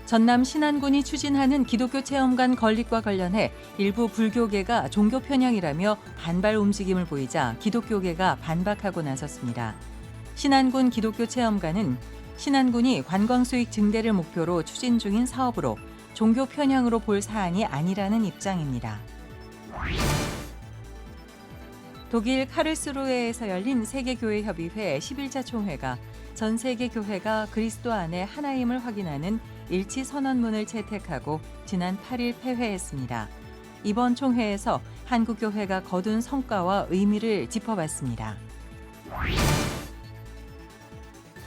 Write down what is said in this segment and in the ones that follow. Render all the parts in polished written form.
전남 신안군이 추진하는 기독교 체험관 건립과 관련해 일부 불교계가 종교 편향이라며 반발 움직임을 보이자 기독교계가 반박하고 나섰습니다. 신안군 기독교 체험관은 신안군이 관광 수익 증대를 목표로 추진 중인 사업으로 종교 편향으로 볼 사안이 아니라는 입장입니다. 독일 카를스루헤에서 열린 세계교회협의회 11차 총회가 전 세계 교회가 그리스도 안에 하나임을 확인하는 일치 선언문을 채택하고 지난 8일 폐회했습니다. 이번 총회에서 한국교회가 거둔 성과와 의미를 짚어봤습니다.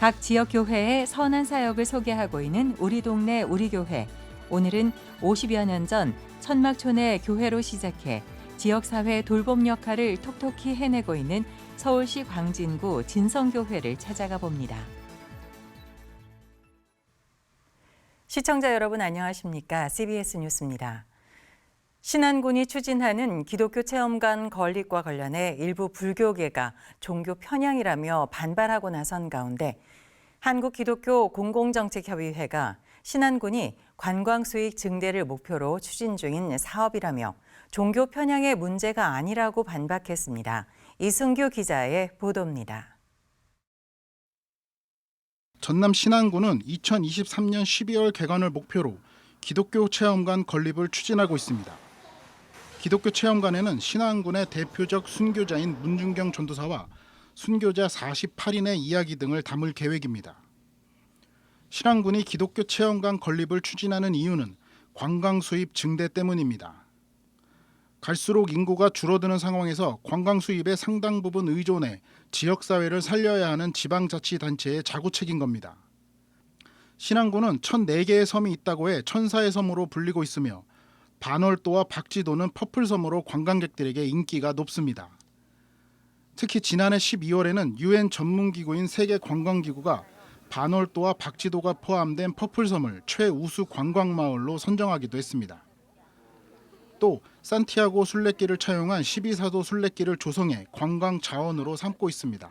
각 지역 교회의 선한 사역을 소개하고 있는 우리 동네 우리 교회. 오늘은 50여 년 전 천막촌의 교회로 시작해 지역사회 돌봄 역할을 톡톡히 해내고 있는 서울시 광진구 진성교회를 찾아가 봅니다. 시청자 여러분 안녕하십니까? CBS 뉴스입니다. 신안군이 추진하는 기독교 체험관 건립과 관련해 일부 불교계가 종교 편향이라며 반발하고 나선 가운데 한국기독교 공공정책협의회가 신안군이 관광 수익 증대를 목표로 추진 중인 사업이라며 종교 편향의 문제가 아니라고 반박했습니다. 이승규 기자의 보도입니다. 전남 신안군은 2023년 12월 개관을 목표로 기독교 체험관 건립을 추진하고 있습니다. 기독교 체험관에는 신안군의 대표적 순교자인 문준경 전도사와 순교자 48인의 이야기 등을 담을 계획입니다. 신안군이 기독교 체험관 건립을 추진하는 이유는 관광 수입 증대 때문입니다. 갈수록 인구가 줄어드는 상황에서 관광 수입의 상당 부분 의존해 지역사회를 살려야 하는 지방자치단체의 자구책인 겁니다. 신안군은 1,004개의 섬이 있다고 해 천사의 섬으로 불리고 있으며 반월도와 박지도는 퍼플섬으로 관광객들에게 인기가 높습니다. 특히 지난해 12월에는 UN 전문기구인 세계관광기구가 반월도와 박지도가 포함된 퍼플섬을 최우수 관광마을로 선정하기도 했습니다. 또 산티아고 순례길을 차용한 12사도 순례길을 조성해 관광 자원으로 삼고 있습니다.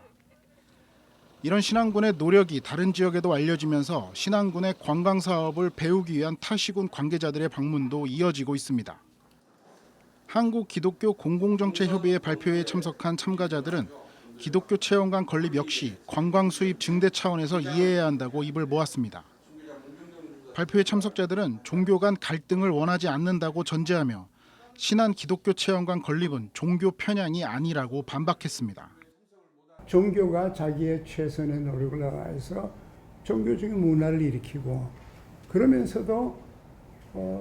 이런 신안군의 노력이 다른 지역에도 알려지면서 신안군의 관광 사업을 배우기 위한 타시군 관계자들의 방문도 이어지고 있습니다. 한국기독교 공공정책협의회 발표회에 참석한 참가자들은 기독교 체험관 건립 역시 관광 수입 증대 차원에서 이해해야 한다고 입을 모았습니다. 발표회 참석자들은 종교 간 갈등을 원하지 않는다고 전제하며 신안 기독교 체험관 건립은 종교 편향이 아니라고 반박했습니다. 종교가 자기의 최선의 노력을 다해서 종교적인 문화를 일으키고 그러면서도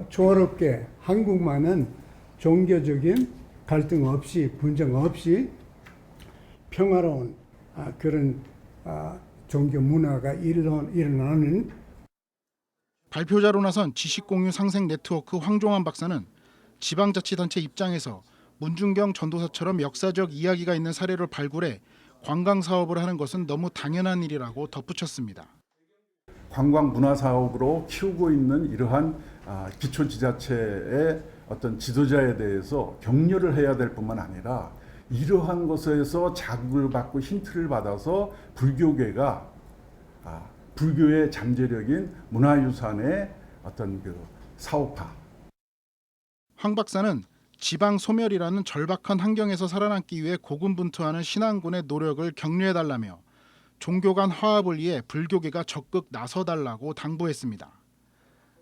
조화롭게 한국만은 종교적인 갈등 없이 분쟁 없이 평화로운 그런 종교 문화가 일어나는. 발표자로 나선 지식공유 상생 네트워크 황종환 박사는 지방자치단체 입장에서 문준경 전도사처럼 역사적 이야기가 있는 사례를 발굴해 관광 사업을 하는 것은 너무 당연한 일이라고 덧붙였습니다. 관광 문화 사업으로 키우고 있는 이러한 기초지자체의 어떤 지도자에 대해서 격려를 해야 될 뿐만 아니라 이러한 것에서 자극을 받고 힌트를 받아서 불교계가 불교의 잠재력인 문화유산의 어떤 그 사업화. 황 박사는 지방 소멸이라는 절박한 환경에서 살아남기 위해 고군분투하는 신안군의 노력을 격려해달라며 종교 간 화합을 위해 불교계가 적극 나서달라고 당부했습니다.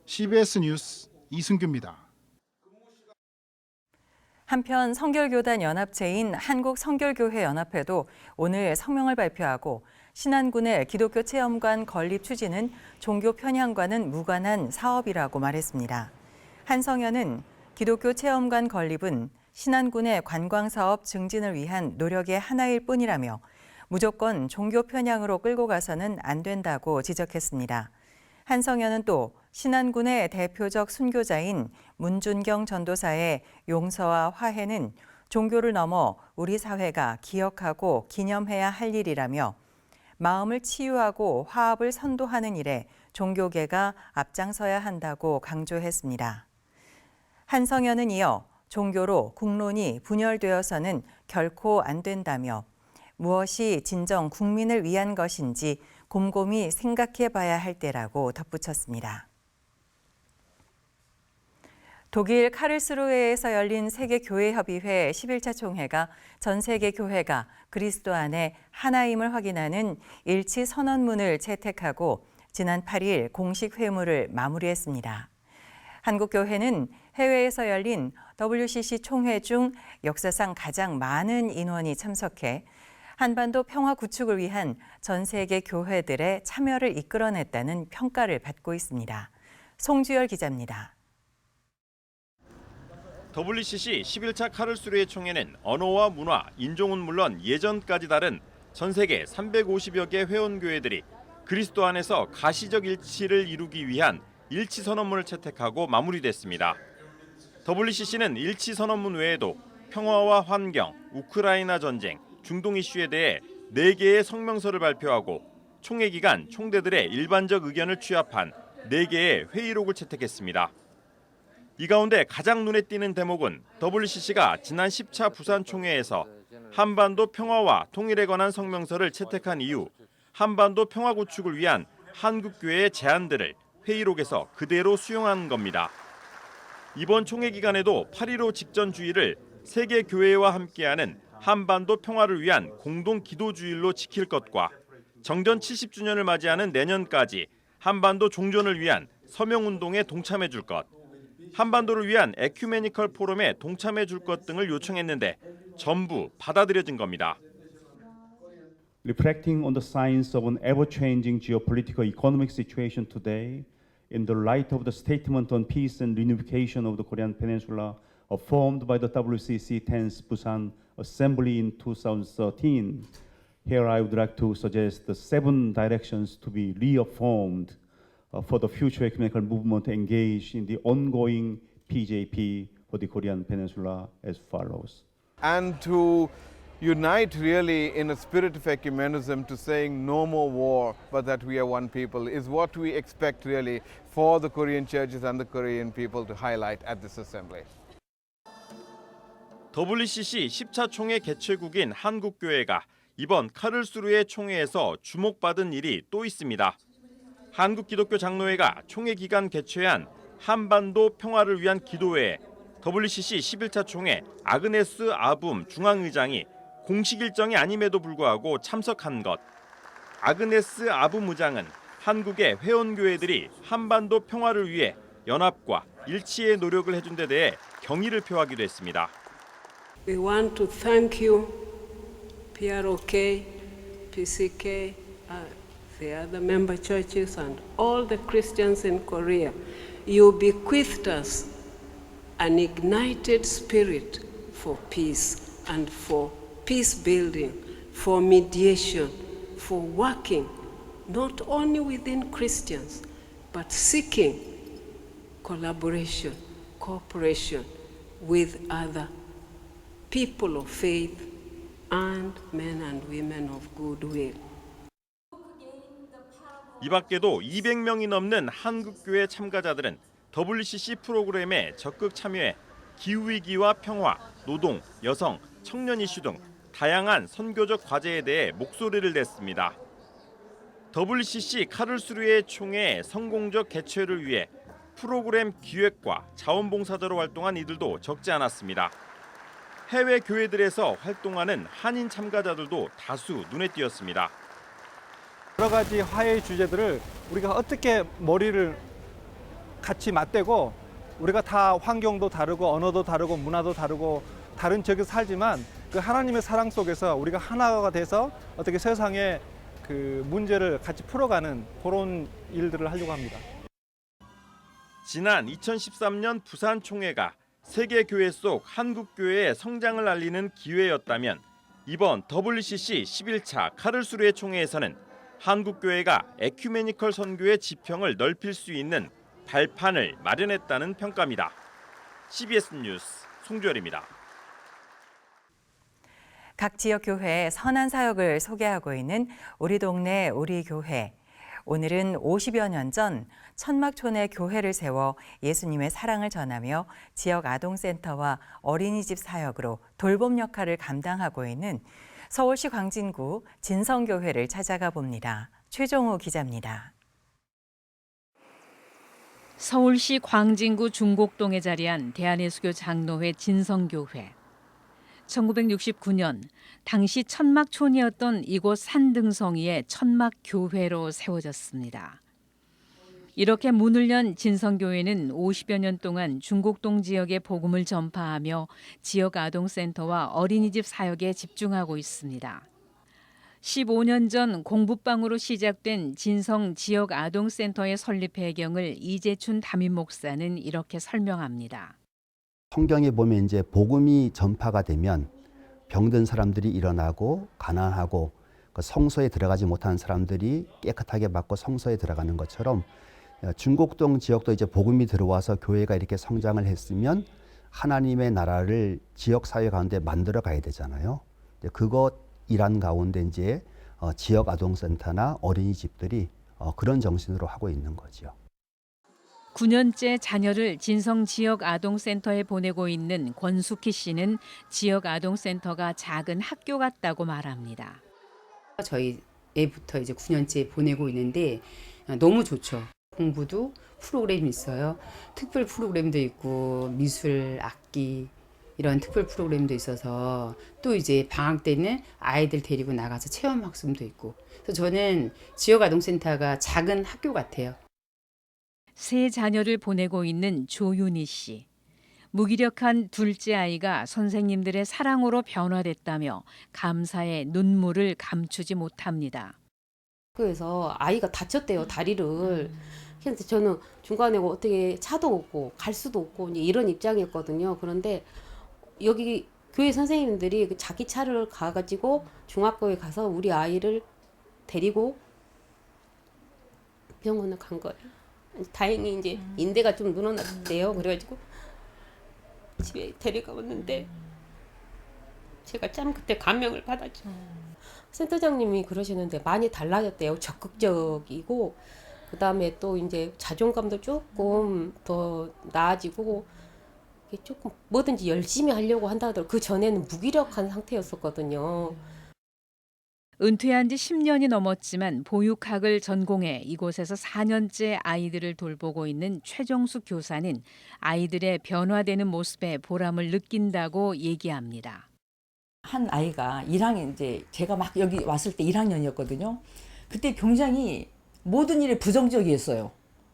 CBS 뉴스 이승규입니다. 한편 성결교단 연합체인 한국성결교회연합회도 오늘 성명을 발표하고 신안군의 기독교 체험관 건립 추진은 종교 편향과는 무관한 사업이라고 말했습니다. 한성연은 기독교 체험관 건립은 신안군의 관광사업 증진을 위한 노력의 하나일 뿐이라며 무조건 종교 편향으로 끌고 가서는 안 된다고 지적했습니다. 한성연은 또 신안군의 대표적 순교자인 문준경 전도사의 용서와 화해는 종교를 넘어 우리 사회가 기억하고 기념해야 할 일이라며 마음을 치유하고 화합을 선도하는 일에 종교계가 앞장서야 한다고 강조했습니다. 한성연은 이어 종교로 국론이 분열되어서는 결코 안 된다며 무엇이 진정 국민을 위한 것인지 곰곰이 생각해 봐야 할 때라고 덧붙였습니다. 독일 카를스루헤에서 열린 세계교회협의회 11차 총회가 전 세계 교회가 그리스도 안에 하나임을 확인하는 일치 선언문을 채택하고 지난 8일 공식 회무를 마무리했습니다. 한국교회는 해외에서 열린 WCC 총회 중 역사상 가장 많은 인원이 참석해 한반도 평화 구축을 위한 전 세계 교회들의 참여를 이끌어냈다는 평가를 받고 있습니다. 송주열 기자입니다. WCC 11차 카를스루헤 총회는 언어와 문화, 인종은 물론 예전까지 다른 전 세계 350여 개 회원교회들이 그리스도 안에서 가시적 일치를 이루기 위한 일치선언문을 채택하고 마무리됐습니다. WCC는 일치선언문 외에도 평화와 환경, 우크라이나 전쟁, 중동 이슈에 대해 4개의 성명서를 발표하고 총회 기간 총대들의 일반적 의견을 취합한 4개의 회의록을 채택했습니다. 이 가운데 가장 눈에 띄는 대목은 WCC가 지난 10차 부산 총회에서 한반도 평화와 통일에 관한 성명서를 채택한 이후 한반도 평화 구축을 위한 한국교회의 제안들을 회의록에서 그대로 수용한 겁니다. 이번 총회 기간에도 8.15 직전 주일을 세계 교회와 함께하는 한반도 평화를 위한 공동 기도 주일로 지킬 것과 정전 70주년을 맞이하는 내년까지 한반도 종전을 위한 서명운동에 동참해 줄 것, 한반도를 위한 에큐메니컬 포럼에 동참해 줄 것 등을 요청했는데 전부 받아들여진 겁니다. Reflecting on the signs of an ever-changing geopolitical economic situation today, in the light of the statement on peace and reunification of the Korean Peninsula affirmed by the WCC 10th Busan Assembly in 2013, here I would like to suggest the 7 directions to be reaffirmed for the future ecumenical movement engaged in the ongoing PJP for the Korean Peninsula as follows. And to unite really in a spirit of ecumenism to saying no more war, but that we are one people is what we expect really for the Korean churches and the Korean people to highlight at this assembly. WCC 10차 총회 개최국인 한국교회가 이번 카를스루헤 총회에서 주목받은 일이 또 있습니다. 한국기독교 장로회가 총회 기간 개최한 한반도 평화를 위한 기도회에 WCC 11차 총회 아그네스 아붐 중앙의장이 공식 일정이 아님에도 불구하고 참석한 것. 아그네스 아붐 의장은 한국의 회원교회들이 한반도 평화를 위해 연합과 일치의 노력을 해준 데 대해 경의를 표하기도 했습니다. We want to thank you, PROK, PCK, the other member churches and all the Christians in Korea. You bequeathed us an ignited spirit for peace and for peace building, for mediation, for working not only within Christians, but seeking collaboration, cooperation with other people of faith and men and women of goodwill. 이 밖에도 200명이 넘는 한국교회 참가자들은 WCC 프로그램에 적극 참여해 기후위기와 평화, 노동, 여성, 청년 이슈 등 다양한 선교적 과제에 대해 목소리를 냈습니다. WCC 카를스루헤 총회 성공적 개최를 위해 프로그램 기획과 자원봉사자로 활동한 이들도 적지 않았습니다. 해외 교회들에서 활동하는 한인 참가자들도 다수 눈에 띄었습니다. 여러 가지 화해의 주제들을 우리가 어떻게 머리를 같이 맞대고 우리가 다 환경도 다르고 언어도 다르고 문화도 다르고 다른 지역에서 살지만 그 하나님의 사랑 속에서 우리가 하나가 돼서 어떻게 세상의 그 문제를 같이 풀어가는 그런 일들을 하려고 합니다. 지난 2013년 부산 총회가 세계 교회 속 한국 교회의 성장을 알리는 기회였다면 이번 WCC 11차 카를스루헤 총회에서는 한국 교회가 에큐메니컬 선교의 지평을 넓힐 수 있는 발판을 마련했다는 평가입니다. CBS 뉴스 송주열입니다. 각 지역 교회의 선한 사역을 소개하고 있는 우리 동네 우리 교회. 오늘은 50여 년 전 천막촌에 교회를 세워 예수님의 사랑을 전하며 지역 아동센터와 어린이집 사역으로 돌봄 역할을 감당하고 있는 서울시 광진구 진성교회를 찾아가 봅니다. 최종우 기자입니다. 서울시 광진구 중곡동에 자리한 대한예수교 장로회 진성교회. 1969년 당시 천막촌이었던 이곳 산등성이의 천막교회로 세워졌습니다. 이렇게 문을 연 진성교회는 50여 년 동안 중곡동 지역의 복음을 전파하며 지역 아동센터와 어린이집 사역에 집중하고 있습니다. 15년 전 공부방으로 시작된 진성 지역 아동센터의 설립 배경을 이재춘 담임 목사는 이렇게 설명합니다. 성경에 보면 이제 복음이 전파가 되면 병든 사람들이 일어나고 가난하고 성소에 들어가지 못하는 사람들이 깨끗하게 받고 성소에 들어가는 것처럼 중곡동 지역도 이제 복음이 들어와서 교회가 이렇게 성장을 했으면 하나님의 나라를 지역 사회 가운데 만들어 가야 되잖아요. 그것 일한 가운데 이제 지역 아동센터나 어린이집들이 그런 정신으로 하고 있는 거죠. 9년째 자녀를 진성 지역 아동센터에 보내고 있는 권숙희 씨는 지역 아동센터가 작은 학교 같다고 말합니다. 저희 애부터 이제 9년째 보내고 있는데 너무 좋죠. 공부도 프로그램이 있어요. 특별 프로그램도 있고 미술, 악기 이런 특별 프로그램도 있어서 또 이제 방학 때는 아이들 데리고 나가서 체험 학습도 있고. 그래서 저는 지역 아동센터가 작은 학교 같아요. 세 자녀를 보내고 있는 조윤희 씨. 무기력한 둘째 아이가 선생님들의 사랑으로 변화됐다며 감사의 눈물을 감추지 못합니다. 학교에서 아이가 다쳤대요, 다리를. 그래서 저는 중간에 어떻게 차도 없고 갈 수도 없고 이런 입장이었거든요. 그런데 여기 교회 선생님들이 자기 차를 가가지고 중학교에 가서 우리 아이를 데리고 병원을 간 거예요. 다행히 이제 인대가 좀 늘어났대요. 그래가지고 집에 데려가왔는데 제가 참 그때 감명을 받았죠. 센터장님이 그러시는데 많이 달라졌대요. 적극적이고 그다음에 또 이제 자존감도 조금 더 나아지고 조금 뭐든지 열심히 하려고 한다 하더라고요. 그 전에는 무기력한 상태였었거든요. 은퇴한 지 10년이 넘었지만 보육학을 전공해 이곳에서 4년째 아이들을 돌보고 있는 최정숙 교사는 아이들의 변화되는 모습에 보람을 느낀다고 얘기합니다. 한 아이가 1학년 이제 제가 막 여기 왔을 때 1학년이었거든요. 그때 굉장히 모든 일에 부정적이었어요.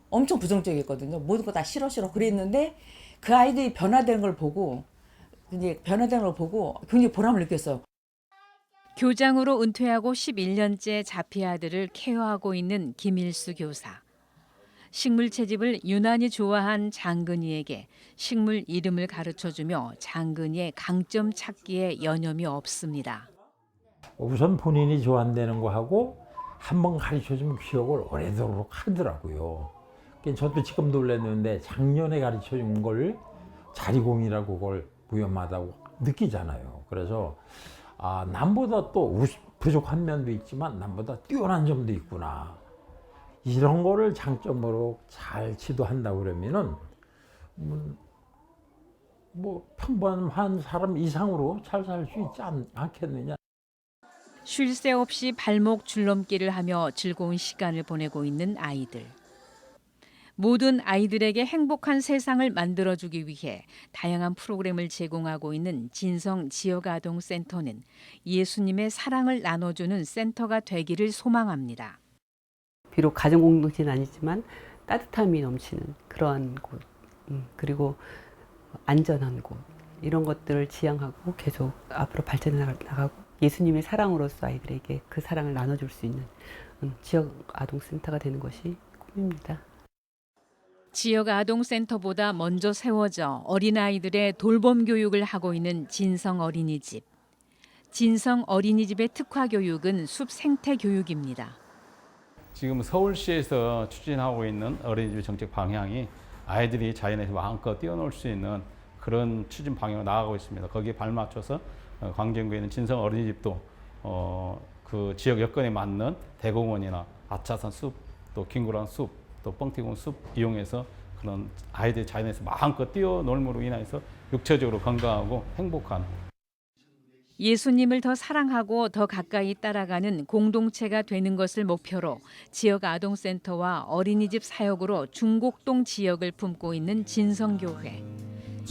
엄청 부정적이었거든요. 모든 거 다 싫어 그랬는데 그 아이들이 변화되는 걸 보고 굉장히 보람을 느꼈어요. 교장으로 은퇴하고 11년째 자피 아들을 케어하고 있는 김일수 교사. 식물 채집을 유난히 좋아한 장근이에게 식물 이름을 가르쳐주며 장근이의 강점 찾기에 여념이 없습니다. 우선 본인이 좋아한다는 거 하고 한번 가르쳐주면 기억을 오래도록 하더라고요. 저도 지금 놀랐는데 작년에 가르쳐준 걸 자리공이라고 그걸 무염하다고 느끼잖아요. 그래서 남보다 또 부족한 면도 있지만 남보다 뛰어난 점도 있구나. 이런 거를 장점으로 잘 지도한다고 그러면은 뭐 평범한 사람 이상으로 잘 살 수 있지 않겠느냐. 쉴 새 없이 발목 줄넘기를 하며 즐거운 시간을 보내고 있는 아이들. 모든 아이들에게 행복한 세상을 만들어주기 위해 다양한 프로그램을 제공하고 있는 진성 지역아동센터는 예수님의 사랑을 나눠주는 센터가 되기를 소망합니다. 비록 가정공동체는 아니지만 따뜻함이 넘치는 그러한 곳, 그리고 안전한 곳, 이런 것들을 지향하고 계속 앞으로 발전해 나가고 예수님의 사랑으로서 아이들에게 그 사랑을 나눠줄 수 있는 지역아동센터가 되는 것이 꿈입니다. 지역아동센터보다 먼저 세워져 어린아이들의 돌봄 교육을 하고 있는 진성 어린이집. 진성 어린이집의 특화 교육은 숲 생태 교육입니다. 지금 서울시에서 추진하고 있는 어린이집 정책 방향이 아이들이 자연에서 마음껏 뛰어놀 수 있는 그런 추진 방향으로 나아가고 있습니다. 거기에 발맞춰서 광진구에 있는 진성 어린이집도 그 지역 여건에 맞는 대공원이나 아차산 숲, 또 김구랑 숲, 또 뻥튀공 숲 이용해서 그런 아이들이 자연에서 마음껏 뛰어놀므로 인해서 육체적으로 건강하고 행복한 예수님을 더 사랑하고 더 가까이 따라가는 공동체가 되는 것을 목표로 지역 아동센터와 어린이집 사역으로 중곡동 지역을 품고 있는 진성교회.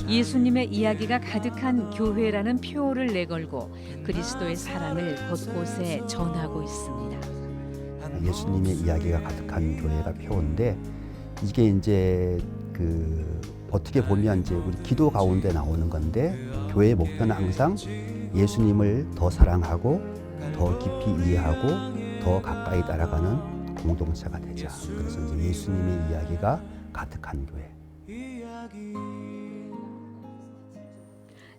예수님의 이야기가 가득한 교회라는 표어를 내걸고 그리스도의 사랑을 곳곳에 전하고 있습니다. 예수님의 이야기가 가득한 교회가 표어인데 이게 이제 어떻게 보면 이제 우리 기도 가운데 나오는 건데 교회의 목표는 항상 예수님을 더 사랑하고 더 깊이 이해하고 더 가까이 따라가는 공동체가 되자. 그래서 이제 예수님의 이야기가 가득한 교회.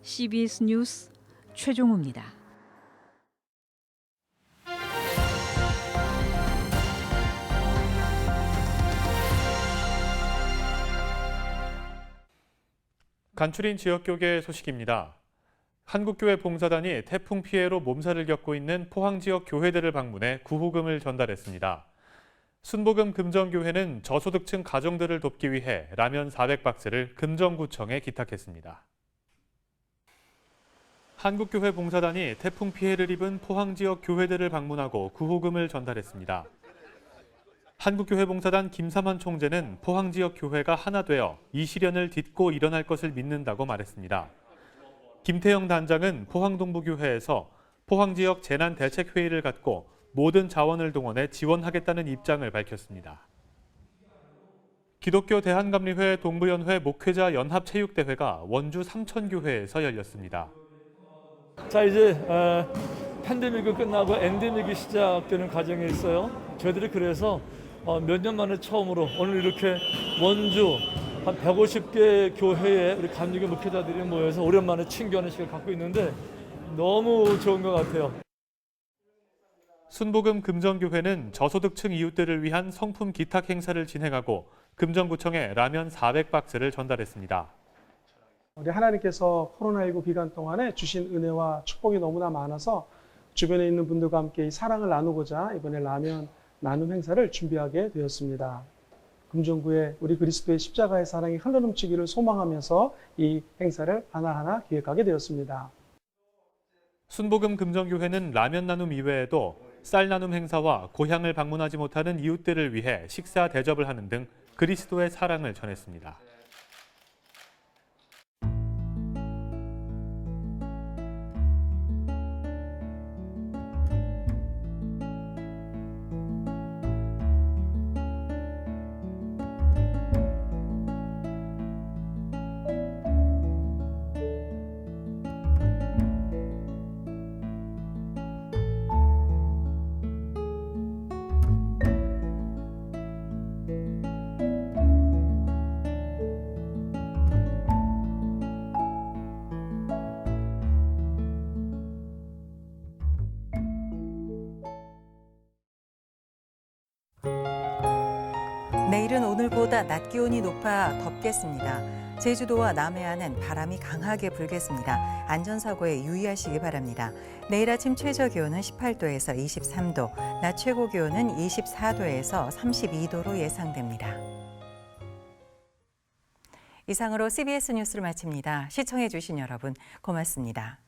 CBS 뉴스 최종우입니다. 간추린 지역교계 소식입니다. 한국교회 봉사단이 태풍 피해로 몸살을 겪고 있는 포항 지역 교회들을 방문해 구호금을 전달했습니다. 순복음 금정교회는 저소득층 가정들을 돕기 위해 라면 400박스를 금정구청에 기탁했습니다. 한국교회 봉사단이 태풍 피해를 입은 포항 지역 교회들을 방문하고 구호금을 전달했습니다. 한국교회 봉사단 김삼환 총재는 포항 지역 교회가 하나 되어 이 시련을 딛고 일어날 것을 믿는다고 말했습니다. 김태영 단장은 포항동부교회에서 포항 지역 재난대책회의를 갖고 모든 자원을 동원해 지원하겠다는 입장을 밝혔습니다. 기독교 대한감리회 동부연회 목회자 연합체육대회가 원주 삼천교회에서 열렸습니다. 자, 이제 팬데믹이 끝나고 엔데믹이 시작되는 과정에 있어요. 저희들이 그래서 몇 년 만에 처음으로 오늘 이렇게 원주 한 150개 교회에 우리 감리교 목회자들이 모여서 오랜만에 친교하는 시간을 갖고 있는데 너무 좋은 것 같아요. 순복음 금정교회는 저소득층 이웃들을 위한 성품 기탁 행사를 진행하고 금정구청에 라면 400박스를 전달했습니다. 우리 하나님께서 코로나19 기간 동안에 주신 은혜와 축복이 너무나 많아서 주변에 있는 분들과 함께 이 사랑을 나누고자 이번에 라면 나눔 행사를 준비하게 되었습니다. 금정구에 우리 그리스도의 십자가의 사랑이 흘러넘치기를 소망하면서 이 행사를 하나하나 기획하게 되었습니다. 순복음 금정교회는 라면 나눔 이외에도 쌀 나눔 행사와 고향을 방문하지 못하는 이웃들을 위해 식사 대접을 하는 등 그리스도의 사랑을 전했습니다. 내일은 오늘보다 낮 기온이 높아 덥겠습니다. 제주도와 남해안은 바람이 강하게 불겠습니다. 안전사고에 유의하시기 바랍니다. 내일 아침 최저 기온은 18도에서 23도, 낮 최고 기온은 24도에서 32도로 예상됩니다. 이상으로 CBS 뉴스를 마칩니다. 시청해 주신 여러분 고맙습니다.